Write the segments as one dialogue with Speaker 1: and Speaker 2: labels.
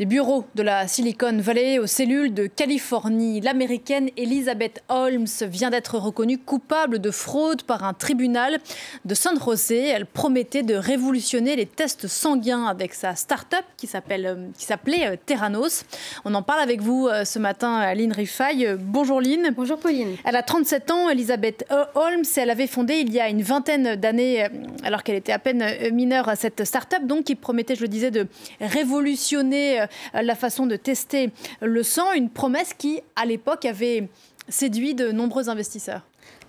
Speaker 1: Des bureaux de la Silicon Valley aux cellules de Californie. L'américaine Elizabeth Holmes vient d'être reconnue coupable de fraude par un tribunal de San José. Elle promettait de révolutionner les tests sanguins avec sa start-up qui s'appelait Theranos. On en parle avec vous ce matin, Lynn Rifaille. Bonjour Lynn.
Speaker 2: Bonjour Pauline.
Speaker 1: Elle a 37 ans, Elizabeth Holmes. Elle avait fondé il y a une vingtaine d'années, alors qu'elle était à peine mineure, cette start-up donc, qui promettait, je le disais, de révolutionner la façon de tester le sang, une promesse qui, à l'époque, avait séduit de nombreux investisseurs.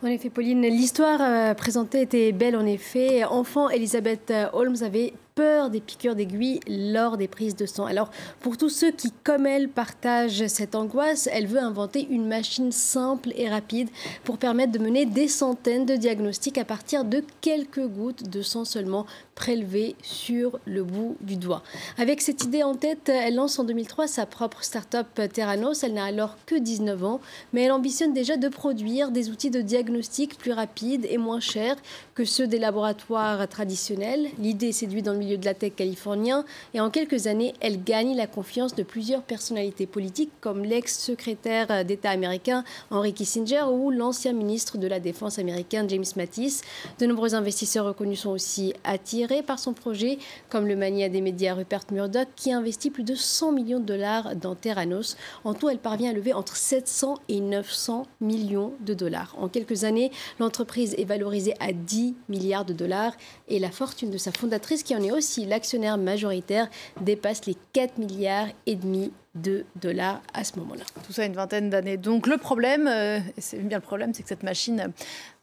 Speaker 2: En effet, Pauline, l'histoire présentée était belle en effet. Enfant, Elizabeth Holmes avait peur des piqûres d'aiguilles lors des prises de sang. Alors, pour tous ceux qui, comme elle, partagent cette angoisse, elle veut inventer une machine simple et rapide pour permettre de mener des centaines de diagnostics à partir de quelques gouttes de sang seulement prélevées sur le bout du doigt. Avec cette idée en tête, elle lance en 2003 sa propre start-up Theranos. Elle n'a alors que 19 ans, mais elle ambitionne déjà de produire des outils de diagnostic plus rapides et moins chers que ceux des laboratoires traditionnels. L'idée séduit dans le milieu de la tech californien et en quelques années, elle gagne la confiance de plusieurs personnalités politiques comme l'ex-secrétaire d'État américain Henry Kissinger ou l'ancien ministre de la Défense américain James Mattis. De nombreux investisseurs reconnus sont aussi attirés par son projet, comme le mania des médias Rupert Murdoch qui investit plus de 100 millions de dollars dans Theranos. En tout, elle parvient à lever entre 700 et 900 millions de dollars. En quelques années, l'entreprise est valorisée à 10 milliards de dollars et la fortune de sa fondatrice, qui en est aussi l'actionnaire majoritaire, dépasse les 4 milliards et demi de dollars à ce moment-là.
Speaker 1: Tout ça une vingtaine d'années. Donc le problème, et c'est bien le problème, c'est que cette machine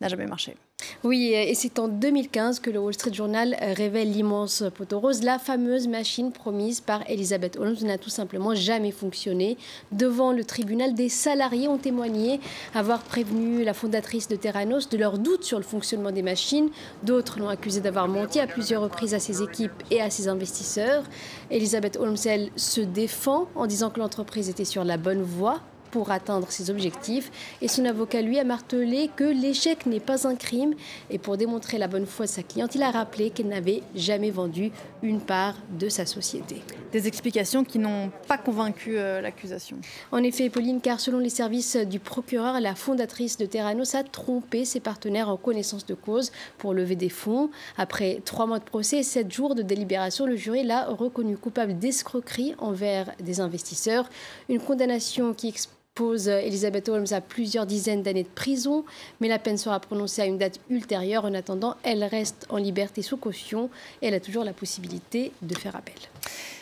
Speaker 1: n'a jamais marché.
Speaker 2: Oui, et c'est en 2015 que le Wall Street Journal révèle l'immense poteau rose. La fameuse machine promise par Elizabeth Holmes n'a tout simplement jamais fonctionné. Devant le tribunal, des salariés ont témoigné avoir prévenu la fondatrice de Theranos de leurs doutes sur le fonctionnement des machines. D'autres l'ont accusée d'avoir menti à plusieurs reprises à ses équipes et à ses investisseurs. Elizabeth Holmes, elle, se défend en disant que l'entreprise était sur la bonne voie pour atteindre ses objectifs. Et son avocat, lui, a martelé que l'échec n'est pas un crime. Et pour démontrer la bonne foi de sa cliente, il a rappelé qu'elle n'avait jamais vendu une part de sa société.
Speaker 1: Des explications qui n'ont pas convaincu l'accusation.
Speaker 2: En effet, Pauline, car selon les services du procureur, la fondatrice de Theranos a trompé ses partenaires en connaissance de cause pour lever des fonds. Après 3 mois de procès et 7 jours de délibération, le jury l'a reconnu coupable d'escroquerie envers des investisseurs. Une condamnation qui expose Elizabeth Holmes à plusieurs dizaines d'années de prison, mais la peine sera prononcée à une date ultérieure. En attendant, elle reste en liberté sous caution et elle a toujours la possibilité de faire appel.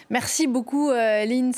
Speaker 1: Merci beaucoup, Lynn.